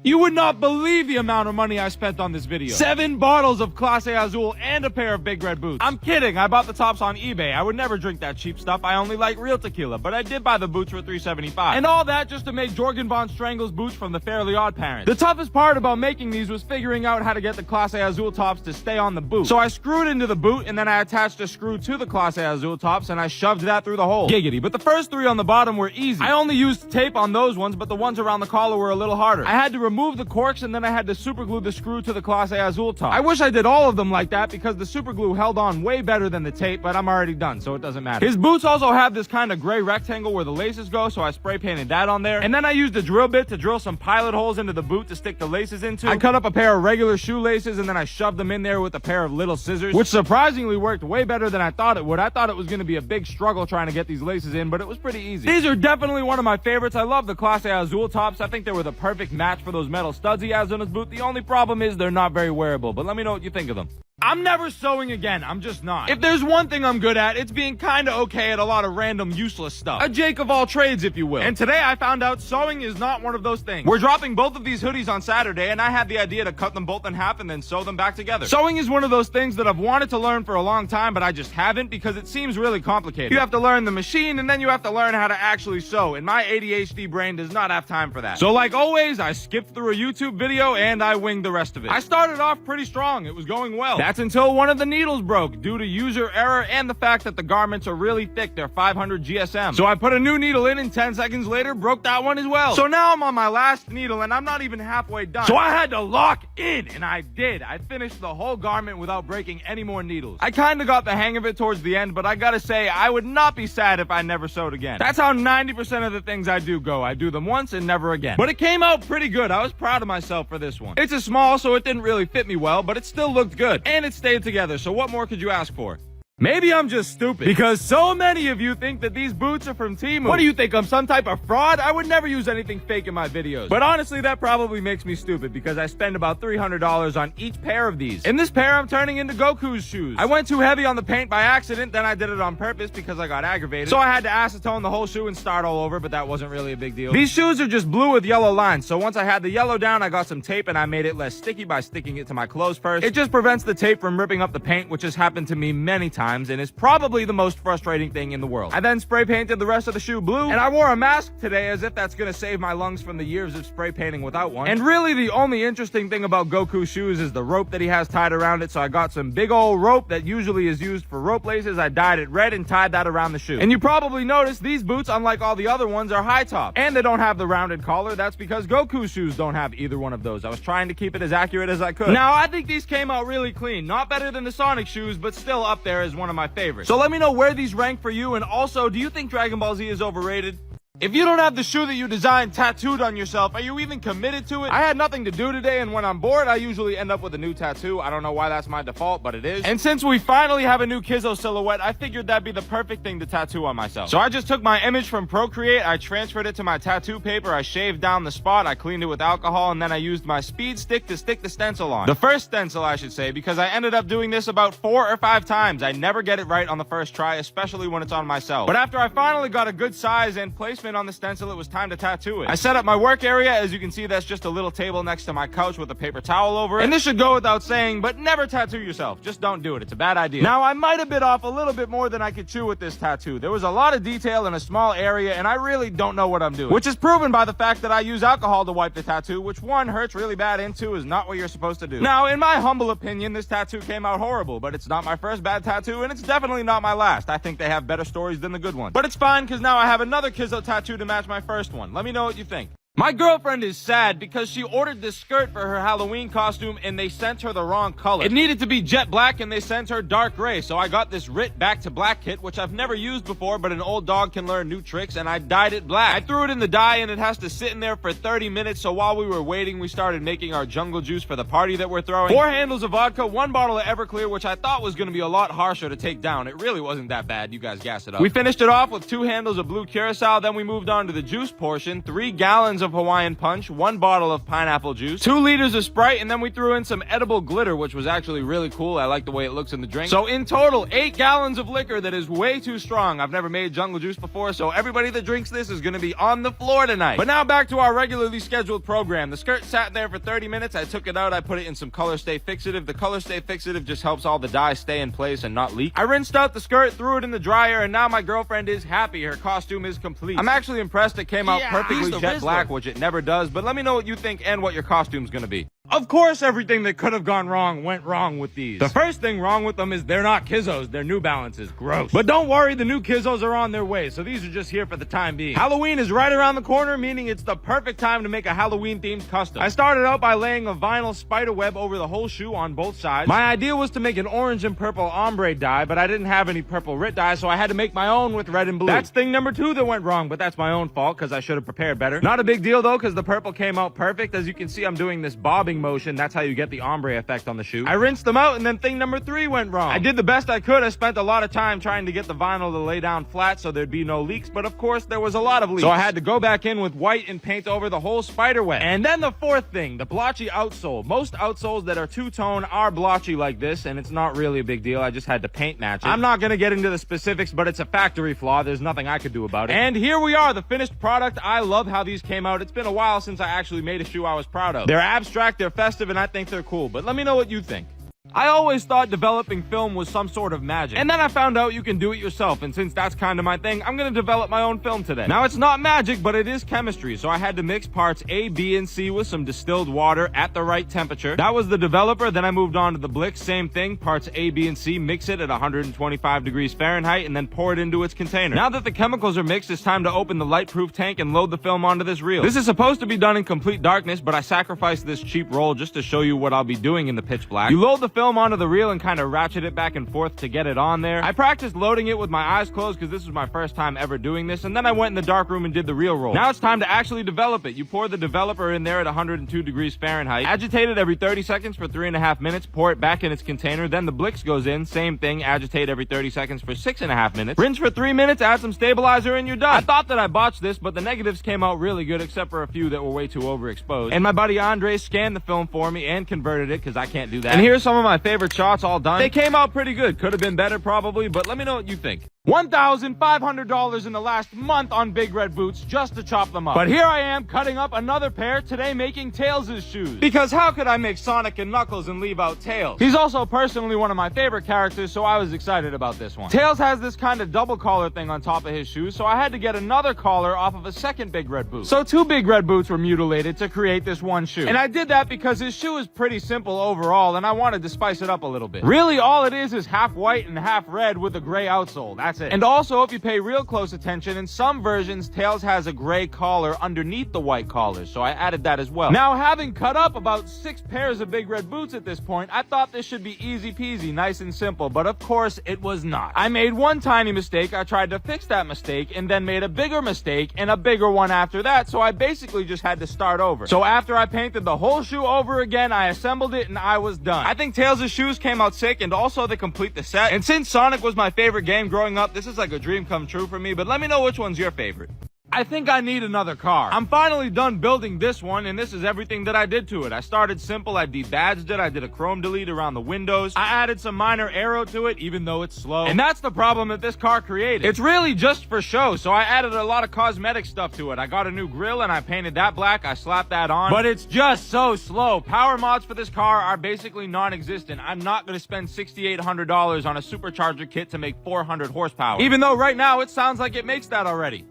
You would not believe the amount of money I spent on this video. 7 bottles of Clase Azul and a pair of Big Red boots. I'm kidding, I bought the tops on eBay. I would never drink that cheap stuff. I only like real tequila, but I did buy the boots for $3.75. And all that just to make Jorgen von Strangle's boots from the Fairly Odd Parents. The toughest part about making these was figuring out how to get the Clase Azul tops to stay on the boot. So I screwed into the boot, and then I attached a screw to the Clase Azul tops, and I shoved that through the hole. Giggity. But the first 3 on the bottom were easy. I only used tape on those ones, but the ones around the collar were a little harder. I had to remove the corks, and then I had to super glue the screw to the Clase Azul top. I wish I did all of them like that because the super glue held on way better than the tape, but I'm already done, so it doesn't matter. His boots also have this kind of gray rectangle where the laces go, so I spray painted that on there. And then I used a drill bit to drill some pilot holes into the boot to stick the laces into. I cut up a pair of regular shoelaces and then I shoved them in there with a pair of little scissors, which surprisingly worked way better than I thought it would. I thought it was going to be a big struggle trying to get these laces in, but it was pretty easy. These are definitely one of my favorites. I love the Clase Azul tops. I think they were the perfect match for those metal studs he has on his boot. The only problem is they're not very wearable, but let me know what you think of them. I'm never sewing again. I'm just not. If there's one thing I'm good at, it's being kinda okay at a lot of random useless stuff. A Jake of all trades, if you will. And today I found out sewing is not one of those things. We're dropping both of these hoodies on Saturday, and I had the idea to cut them both in half and then sew them back together. Sewing is one of those things that I've wanted to learn for a long time, but I just haven't because it seems really complicated. You have to learn the machine, and then you have to learn how to actually sew, and my ADHD brain does not have time for that. So like always, I skipped through a YouTube video, and I winged the rest of it. I started off pretty strong. It was going well. That's until one of the needles broke due to user error and the fact that the garments are really thick. They're 500 GSM. So I put a new needle in and 10 seconds later broke that one as well. So now I'm on my last needle and I'm not even halfway done. So I had to lock in, and I did. I finished the whole garment without breaking any more needles. I kind of got the hang of it towards the end, but I gotta say, I would not be sad if I never sewed again. That's how 90% of the things I do go. I do them once and never again. But it came out pretty good. I was proud of myself for this one. It's a small, so it didn't really fit me well, but it still looked good. And it stayed together. So what more could you ask for? Maybe I'm just stupid, because so many of you think that these boots are from Temu. What do you think, I'm some type of fraud? I would never use anything fake in my videos. But honestly, that probably makes me stupid, because I spend about $300 on each pair of these. In this pair, I'm turning into Goku's shoes. I went too heavy on the paint by accident, then I did it on purpose because I got aggravated. So I had to acetone the whole shoe and start all over, but that wasn't really a big deal. These shoes are just blue with yellow lines, so once I had the yellow down, I got some tape and I made it less sticky by sticking it to my clothes first. It just prevents the tape from ripping up the paint, which has happened to me many times, and is probably the most frustrating thing in the world. I then spray painted the rest of the shoe blue, and I wore a mask today as if that's gonna save my lungs from the years of spray painting without one. And really the only interesting thing about Goku's shoes is the rope that he has tied around it, so I got some big old rope that usually is used for rope laces. I dyed it red and tied that around the shoe. And you probably noticed these boots, unlike all the other ones, are high top. And they don't have the rounded collar. That's because Goku's shoes don't have either one of those. I was trying to keep it as accurate as I could. Now, I think these came out really clean. Not better than the Sonic shoes, but still up there as one of my favorites. So let me know where these rank for you, and also, do you think Dragon Ball Z is overrated? If you don't have the shoe that you designed tattooed on yourself, are you even committed to it? I had nothing to do today, and when I'm bored, I usually end up with a new tattoo. I don't know why that's my default, but it is. And since we finally have a new Kizzo silhouette, I figured that'd be the perfect thing to tattoo on myself. So I just took my image from Procreate, I transferred it to my tattoo paper, I shaved down the spot, I cleaned it with alcohol, and then I used my speed stick to stick the stencil on. The first stencil, I should say, because I ended up doing this about 4 or 5 times. I never get it right on the first try, especially when it's on myself. But after I finally got a good size and placement on the stencil, it was time to tattoo it. I set up my work area. As you can see, that's just a little table next to my couch with a paper towel over it. And this should go without saying, but never tattoo yourself. Just don't do it. It's a bad idea. Now, I might have bit off a little bit more than I could chew with this tattoo. There was a lot of detail in a small area, and I really don't know what I'm doing. Which is proven by the fact that I use alcohol to wipe the tattoo, which 1, hurts really bad, and 2, is not what you're supposed to do. Now, in my humble opinion, this tattoo came out horrible, but it's not my first bad tattoo, and it's definitely not my last. I think they have better stories than the good ones. But it's fine, because now I have another Kizzo tattoo to match my first one. Let me know what you think. My girlfriend is sad because she ordered this skirt for her Halloween costume and they sent her the wrong color. It needed to be jet black and they sent her dark gray, so I got this Rit Back to Black kit, which I've never used before, but an old dog can learn new tricks, and I dyed it black. I threw it in the dye and it has to sit in there for 30 minutes, so while we were waiting, we started making our jungle juice for the party that we're throwing. 4 handles of vodka, 1 bottle of Everclear, which I thought was going to be a lot harsher to take down. It really wasn't that bad. You guys gas it up. We finished it off with 2 handles of blue curacao, then we moved on to the juice portion, 3 gallons cans of Hawaiian Punch, 1 bottle of pineapple juice, 2 liters of Sprite, and then we threw in some edible glitter, which was actually really cool. I like the way it looks in the drink. So in total, 8 gallons of liquor that is way too strong. I've never made jungle juice before, so everybody that drinks this is gonna be on the floor tonight. But now back to our regularly scheduled program. The skirt sat there for 30 minutes. I took it out. I put it in some Color Stay Fixative. The Color Stay Fixative just helps all the dye stay in place and not leak. I rinsed out the skirt, threw it in the dryer, and now my girlfriend is happy. Her costume is complete. I'm actually impressed it came out perfectly jet black, which it never does, but let me know what you think and what your costume's gonna be. Of course, everything that could have gone wrong went wrong with these. The first thing wrong with them is they're not Kizzos, they're New Balances. Gross. But don't worry, the new Kizzos are on their way, so these are just here for the time being. Halloween is right around the corner, meaning it's the perfect time to make a Halloween-themed custom. I started out by laying a vinyl spider web over the whole shoe on both sides. My idea was to make an orange and purple ombre dye, but I didn't have any purple Rit dye, so I had to make my own with red and blue. That's thing number 2 that went wrong, but that's my own fault, because I should have prepared better. Not a big deal, though, because the purple came out perfect. As you can see, I'm doing this bobbing motion. That's how you get the ombre effect on the shoe. I rinsed them out, and then thing number 3 went wrong. I did the best I could. I spent a lot of time trying to get the vinyl to lay down flat so there'd be no leaks, but of course there was a lot of leaks. So I had to go back in with white and paint over the whole spider web. And then the 4th thing, the blotchy outsole. Most outsoles that are two-tone are blotchy like this, and it's not really a big deal. I just had to paint match it. I'm not gonna get into the specifics, but it's a factory flaw. There's nothing I could do about it. And here we are, the finished product. I love how these came out. It's been a while since I actually made a shoe I was proud of. They're abstract, they're festive, and I think they're cool. But let me know what you think. I always thought developing film was some sort of magic. And then I found out you can do it yourself, and since that's kind of my thing, I'm gonna develop my own film today. Now, it's not magic, but it is chemistry, so I had to mix parts A, B, and C with some distilled water at the right temperature. That was the developer. Then I moved on to the Blix, same thing, parts A, B, and C, mix it at 125 degrees Fahrenheit, and then pour it into its container. Now that the chemicals are mixed, it's time to open the light-proof tank and load the film onto this reel. This is supposed to be done in complete darkness, but I sacrificed this cheap roll just to show you what I'll be doing in the pitch black. You load the film onto the reel and kind of ratchet it back and forth to get it on there. I practiced loading it with my eyes closed because this was my first time ever doing this, and then I went in the dark room and did the reel roll. Now it's time to actually develop it. You pour the developer in there at 102 degrees Fahrenheit, agitate it every 30 seconds for 3.5 minutes, pour it back in its container, then the Blix goes in, same thing, agitate every 30 seconds for 6.5 minutes, rinse for 3 minutes, add some stabilizer, and you're done. I thought that I botched this, but the negatives came out really good, except for a few that were way too overexposed. And my buddy Andre scanned the film for me and converted it, because I can't do that. And here's some of my favorite shots all done. They came out pretty good. Could have been better probably, but let me know what you think. $1,500 in the last month on Big Red Boots just to chop them up. But here I am cutting up another pair today, making Tails' shoes. Because how could I make Sonic and Knuckles and leave out Tails? He's also personally one of my favorite characters, so I was excited about this one. Tails has this kind of double collar thing on top of his shoes, so I had to get another collar off of a second Big Red Boot. So 2 Big Red Boots were mutilated to create this one shoe. And I did that because his shoe is pretty simple overall, and I wanted to spice it up a little bit. Really, all it is half white and half red with a gray outsole. That's it. And also, if you pay real close attention, in some versions, Tails has a gray collar underneath the white collar, so I added that as well. Now, having cut up about 6 pairs of Big Red Boots at this point, I thought this should be easy peasy, nice and simple, but of course, it was not. I made one tiny mistake, I tried to fix that mistake, and then made a bigger mistake, and a bigger one after that, so I basically just had to start over. So after I painted the whole shoe over again, I assembled it, and I was done. I think Tails' shoes came out sick, and also they complete the set. And since Sonic was my favorite game growing up, this is like a dream come true for me, but let me know which one's your favorite. I think I need another car. I'm finally done building this one, and this is everything that I did to it. I started simple, I debadged it, I did a chrome delete around the windows, I added some minor aero to it, even though it's slow. And that's the problem that this car created. It's really just for show, so I added a lot of cosmetic stuff to it. I got a new grille and I painted that black, I slapped that on, but it's just so slow. Power mods for this car are basically non-existent. I'm not gonna spend $6,800 on a supercharger kit to make 400 horsepower, even though right now it sounds like it makes that already.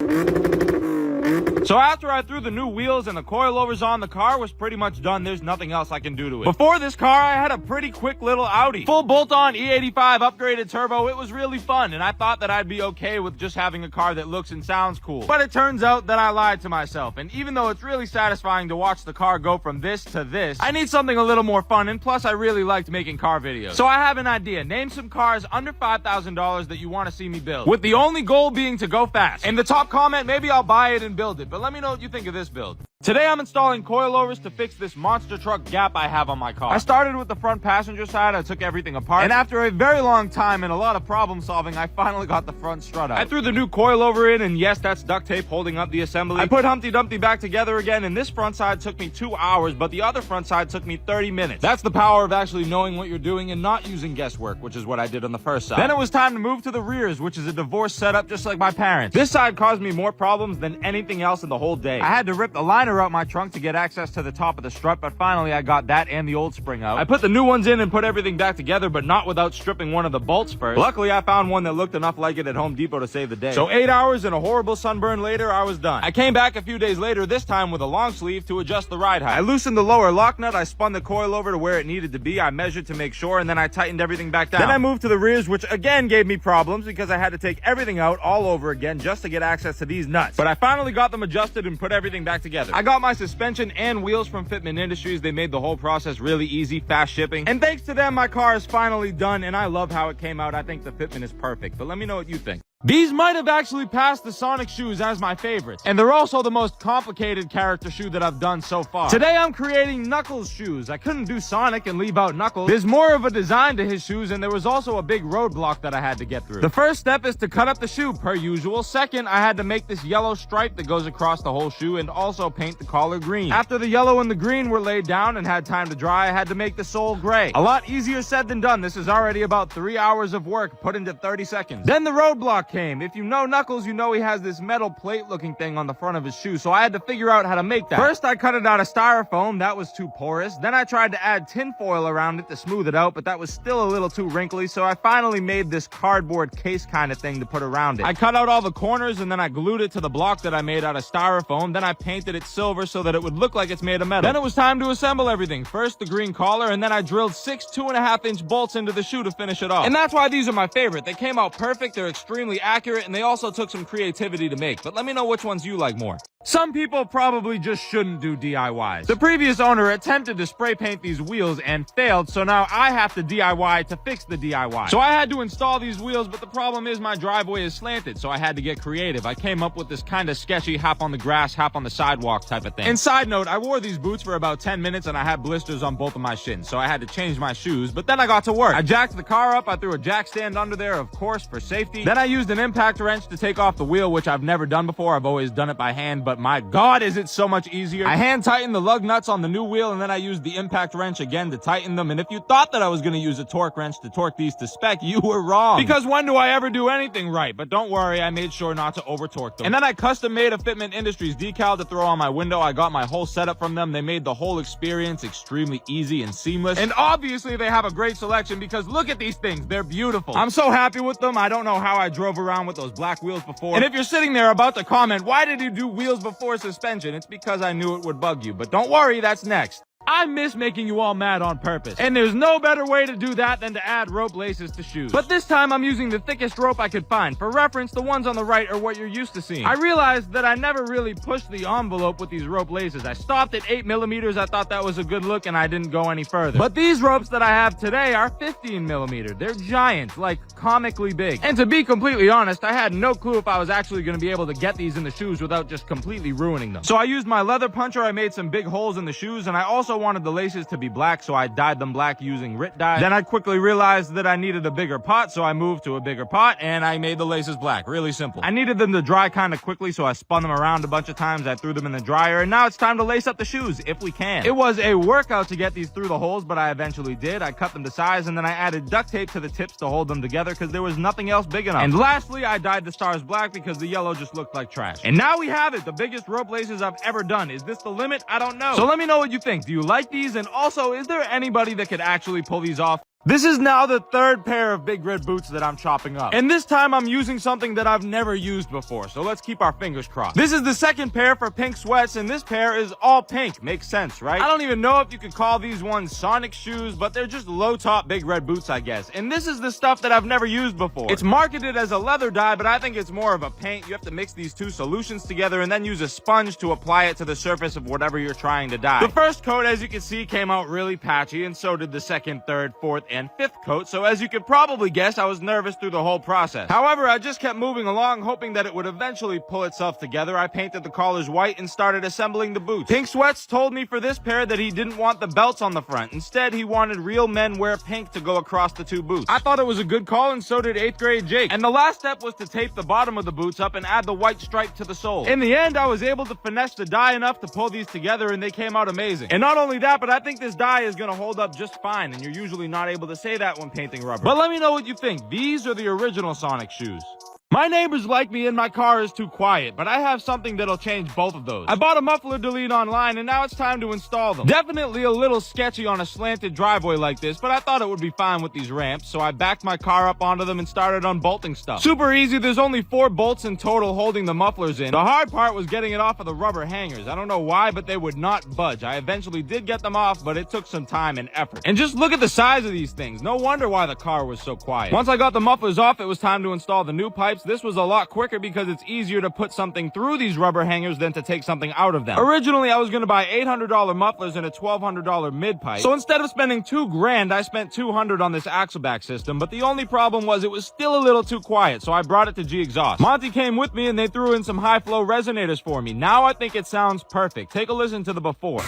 So after I threw the new wheels and the coilovers on, the car was pretty much done. There's nothing else I can do to it. Before this car, I had a pretty quick little Audi. Full bolt-on E85 upgraded turbo. It was really fun, and I thought that I'd be okay with just having a car that looks and sounds cool. But it turns out that I lied to myself, and even though it's really satisfying to watch the car go from this to this, I need something a little more fun, and plus I really liked making car videos. So I have an idea. Name some cars under $5,000 that you want to see me build, with the only goal being to go fast. In the top comment, maybe I'll buy it and build it, but let me know what you think of this build. Today I'm installing coilovers to fix this monster truck gap I have on my car. I started with the front passenger side, I took everything apart, and after a very long time and a lot of problem solving, I finally got the front strut out. I threw the new coilover in, and yes, that's duct tape holding up the assembly. I put Humpty Dumpty back together again, and this front side took me 2 hours, but the other front side took me 30 minutes. That's the power of actually knowing what you're doing and not using guesswork, which is what I did on the first side. Then it was time to move to the rears, which is a divorce setup just like my parents. This side caused me more problems than anything else in the whole day. I had to rip the liner out my trunk to get access to the top of the strut, but finally I got that and the old spring out. I put the new ones in and put everything back together, but not without stripping one of the bolts first. Luckily, I found one that looked enough like it at Home Depot to save the day. So 8 hours and a horrible sunburn later, I was done. I came back a few days later, this time with a long sleeve to adjust the ride height. I loosened the lower lock nut, I spun the coil over to where it needed to be, I measured to make sure, and then I tightened everything back down. Then I moved to the rears, which again gave me problems because I had to take everything out all over again just to get access to these nuts. But I finally got them adjusted and put everything back together. I got my suspension and wheels from Fitment Industries. They made the whole process really easy, fast shipping. And thanks to them, my car is finally done, and I love how it came out. I think the fitment is perfect, but let me know what you think. These might have actually passed the Sonic shoes as my favorites, and they're also the most complicated character shoe that I've done so far. Today I'm creating Knuckles shoes. I couldn't do Sonic and leave out Knuckles. There's more of a design to his shoes, and there was also a big roadblock that I had to get through. The first step is to cut up the shoe per usual. Second, I had to make this yellow stripe that goes across the whole shoe and also paint the collar green. After the yellow and the green were laid down and had time to dry, I had to make the sole gray. A lot easier said than done. This is already about 3 hours of work put into 30 seconds. Then the roadblock came. If you know Knuckles, you know he has this metal plate looking thing on the front of his shoe, so I had to figure out how to make that. First, I cut it out of styrofoam. That was too porous. Then I tried to add tin foil around it to smooth it out, but that was still a little too wrinkly, so I finally made this cardboard case kind of thing to put around it. I cut out all the corners, and then I glued it to the block that I made out of styrofoam. Then I painted it silver so that it would look like it's made of metal. Then it was time to assemble everything. First, the green collar, and then I drilled 6 2.5-inch bolts into the shoe to finish it off. And that's why these are my favorite. They came out perfect, they're extremely accurate, and they also took some creativity to make. But let me know which ones you like more. Some people probably just shouldn't do DIYs. The previous owner attempted to spray paint these wheels and failed, so now I have to DIY to fix the DIY. So I had to install these wheels, but the problem is my driveway is slanted, so I had to get creative. I came up with this kind of sketchy half on the grass, half on the sidewalk type of thing. And side note, I wore these boots for about 10 minutes and I had blisters on both of my shins, so I had to change my shoes, but then I got to work. I jacked the car up, I threw a jack stand under there, of course, for safety. Then I used an impact wrench to take off the wheel, which I've never done before. I've always done it by hand, but my God, is it so much easier. I hand tightened the lug nuts on the new wheel, and then I used the impact wrench again to tighten them. And if you thought that I was going to use a torque wrench to torque these to spec, you were wrong. Because when do I ever do anything right? But don't worry, I made sure not to over torque them. And then I custom made a Fitment Industries decal to throw on my window. I got my whole setup from them. They made the whole experience extremely easy and seamless. And obviously they have a great selection because look at these things. They're beautiful. I'm so happy with them. I don't know how I drove around with those black wheels before. And if you're sitting there about to comment, why did you do wheels before suspension? It's because I knew it would bug you, but don't worry, that's next. I miss making you all mad on purpose, and there's no better way to do that than to add rope laces to shoes. But this time I'm using the thickest rope I could find. For reference, the ones on the right are what you're used to seeing. I realized that I never really pushed the envelope with these rope laces. I stopped at 8 millimeters. I thought that was a good look, and I didn't go any further. But these ropes that I have today are 15 millimeter. They're giant, like comically big. And to be completely honest, I had no clue if I was actually going to be able to get these in the shoes without just completely ruining them. So I used my leather puncher. I made some big holes in the shoes, and I also wanted the laces to be black, so I dyed them black using RIT dye. Then I quickly realized that I needed a bigger pot, so I moved to a bigger pot, and I made the laces black. Really simple. I needed them to dry kind of quickly, so I spun them around a bunch of times. I threw them in the dryer, and now it's time to lace up the shoes, if we can. It was a workout to get these through the holes, but I eventually did. I cut them to size, and then I added duct tape to the tips to hold them together because there was nothing else big enough. And lastly, I dyed the stars black because the yellow just looked like trash. And now we have it, the biggest rope laces I've ever done. Is this the limit? I don't know. So let me know what you think. Do you like these? And also, is there anybody that could actually pull these off? This is now the third pair of big red boots that I'm chopping up. And this time I'm using something that I've never used before, so let's keep our fingers crossed. This is the second pair for pink sweats, and this pair is all pink. Makes sense, right? I don't even know if you could call these ones Sonic shoes, but they're just low-top big red boots, I guess. And this is the stuff that I've never used before. It's marketed as a leather dye, but I think it's more of a paint. You have to mix these two solutions together and then use a sponge to apply it to the surface of whatever you're trying to dye. The first coat, as you can see, came out really patchy, and so did the second, third, fourth, and 5th coat, so as you could probably guess, I was nervous through the whole process. However, I just kept moving along, hoping that it would eventually pull itself together. I painted the collars white and started assembling the boots. Pink Sweats told me for this pair that he didn't want the belts on the front. Instead, he wanted real men wear pink to go across the 2 boots. I thought it was a good call, and so did 8th grade Jake. And the last step was to tape the bottom of the boots up and add the white stripe to the sole. In the end, I was able to finesse the dye enough to pull these together, and they came out amazing. And not only that, but I think this dye is gonna hold up just fine, and you're usually not able to say that when painting rubber. But let me know what you think. These are the original Sonic shoes. My neighbors like me and my car is too quiet, but I have something that'll change both of those. I bought a muffler delete online, and now it's time to install them. Definitely a little sketchy on a slanted driveway like this, but I thought it would be fine with these ramps, so I backed my car up onto them and started unbolting stuff. Super easy, there's only 4 bolts in total holding the mufflers in. The hard part was getting it off of the rubber hangers. I don't know why, but they would not budge. I eventually did get them off, but it took some time and effort. And just look at the size of these things. No wonder why the car was so quiet. Once I got the mufflers off, it was time to install the new pipes. This was a lot quicker because it's easier to put something through these rubber hangers than to take something out of them. Originally, I was going to buy $800 mufflers and a $1,200 mid pipe. So instead of spending $2,000, I spent $200 on this Axleback system, but the only problem was it was still a little too quiet, so I brought it to G Exhaust. Monty came with me and they threw in some high flow resonators for me. Now I think it sounds perfect. Take a listen to the before.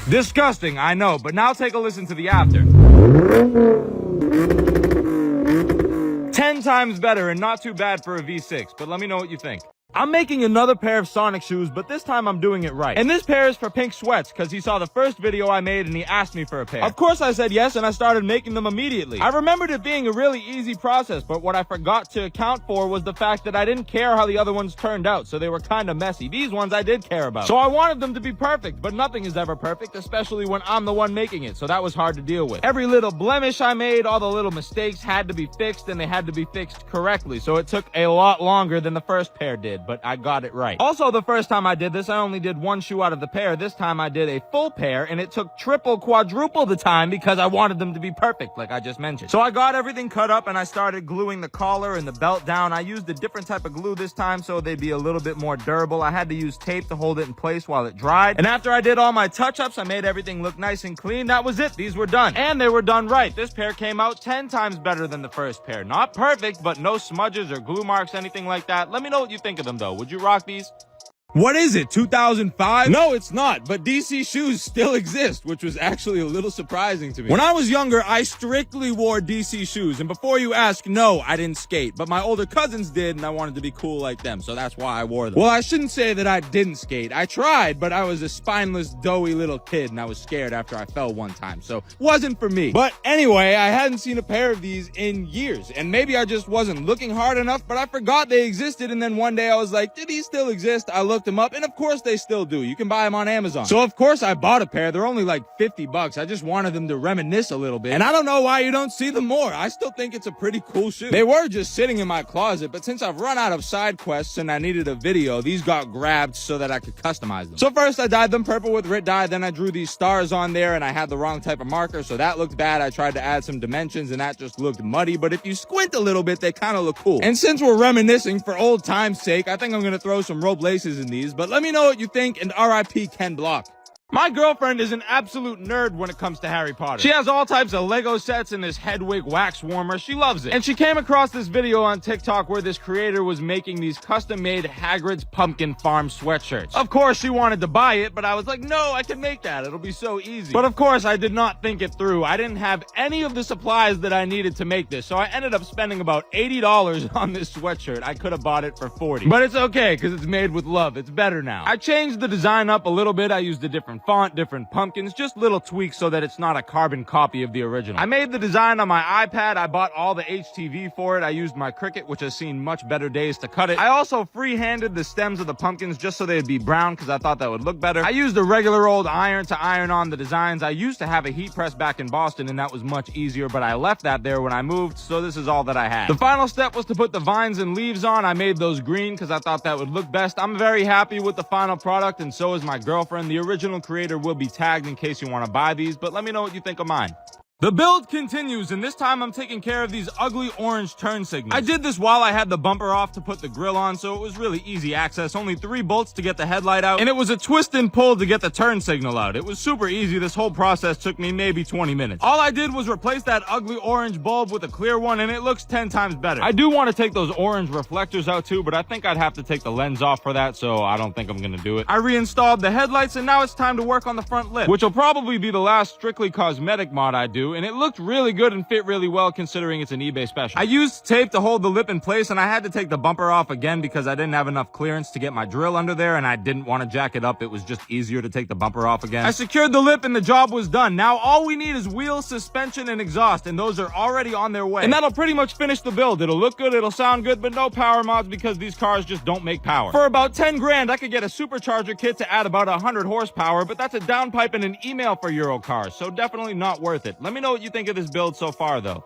Disgusting, I know, but now take a listen to the after. 10 times better and not too bad for a V6, but let me know what you think. I'm making another pair of Sonic shoes, but this time I'm doing it right. And this pair is for Pink Sweats, because he saw the first video I made and he asked me for a pair. Of course I said yes, and I started making them immediately. I remembered it being a really easy process, but what I forgot to account for was the fact that I didn't care how the other ones turned out, so they were kinda messy. These ones I did care about. So I wanted them to be perfect, but nothing is ever perfect, especially when I'm the one making it, so that was hard to deal with. Every little blemish I made, all the little mistakes had to be fixed, and they had to be fixed correctly, so it took a lot longer than the first pair did, but I got it right. Also, the first time I did this, I only did 1 shoe out of the pair. This time I did a full pair, and it took triple, quadruple the time because I wanted them to be perfect, like I just mentioned. So I got everything cut up, and I started gluing the collar and the belt down. I used a different type of glue this time so they'd be a little bit more durable. I had to use tape to hold it in place while it dried. And after I did all my touch-ups, I made everything look nice and clean. That was it. These were done. And they were done right. This pair came out 10 times better than the first pair. Not perfect, but no smudges or glue marks, anything like that. Let me know what you think of them, though. Would you rock these? What is it, 2005? No, it's not, but DC shoes still exist, which was actually a little surprising to me. When I was younger, I strictly wore DC shoes, and before you ask, no, I didn't skate, but my older cousins did, and I wanted to be cool like them, so that's why I wore them. Well, I shouldn't say that I didn't skate. I tried, but I was a spineless, doughy little kid, and I was scared after I fell one time, so wasn't for me. But anyway, I hadn't seen a pair of these in years, and maybe I just wasn't looking hard enough, but I forgot they existed, and then one day I was like, do these still exist? I looked them up, and of course they still do. You can buy them on Amazon. So of course I bought a pair. They're only like 50 bucks. I just wanted them to reminisce a little bit. And I don't know why you don't see them more. I still think it's a pretty cool shoe. They were just sitting in my closet, but since I've run out of side quests and I needed a video, these got grabbed so that I could customize them. So first I dyed them purple with Rit dye, then I drew these stars on there and I had the wrong type of marker, so that looked bad. I tried to add some dimensions and that just looked muddy, but if you squint a little bit, they kind of look cool. And since we're reminiscing for old time's sake, I think I'm gonna throw some rope laces in these, but let me know what you think, and RIP Ken Block. My girlfriend is an absolute nerd when it comes to Harry Potter. She has all types of Lego sets and this Hedwig wax warmer. She loves it. And she came across this video on TikTok where this creator was making these custom-made Hagrid's Pumpkin Farm sweatshirts. Of course, she wanted to buy it, but I was like, no, I can make that. It'll be so easy. But of course, I did not think it through. I didn't have any of the supplies that I needed to make this, so I ended up spending about $80 on this sweatshirt. I could have bought it for $40. But it's okay, because it's made with love. It's better now. I changed the design up a little bit. I used a different font, different pumpkins, just little tweaks so that it's not a carbon copy of the original. I made the design on my iPad. I bought all the HTV for it. I used my Cricut, which has seen much better days, to cut it. I also free-handed the stems of the pumpkins just so they'd be brown because I thought that would look better. I used a regular old iron to iron on the designs. I used to have a heat press back in Boston and that was much easier, but I left that there when I moved, so this is all that I had. The final step was to put the vines and leaves on. I made those green because I thought that would look best. I'm very happy with the final product, and so is my girlfriend. The original creator will be tagged in case you want to buy these, but let me know what you think of mine. The build continues, and this time I'm taking care of these ugly orange turn signals. I did this while I had the bumper off to put the grill on, so it was really easy access. Only 3 bolts to get the headlight out, and it was a twist and pull to get the turn signal out. It was super easy. This whole process took me maybe 20 minutes. All I did was replace that ugly orange bulb with a clear one, and it looks 10 times better. I do want to take those orange reflectors out too, but I think I'd have to take the lens off for that, so I don't think I'm gonna do it. I reinstalled the headlights, and now it's time to work on the front lip, which will probably be the last strictly cosmetic mod I do, and it looked really good and fit really well considering it's an eBay special. I used tape to hold the lip in place, and I had to take the bumper off again because I didn't have enough clearance to get my drill under there, and I didn't want to jack it up. It was just easier to take the bumper off again. I secured the lip and the job was done. Now all we need is wheels, suspension, and exhaust, and those are already on their way. And that'll pretty much finish the build. It'll look good, it'll sound good, but no power mods because these cars just don't make power. For about 10 grand, I could get a supercharger kit to add about 100 horsepower, but that's a downpipe and an email for Euro cars, so definitely not worth it. Let me know what you think of this build so far though.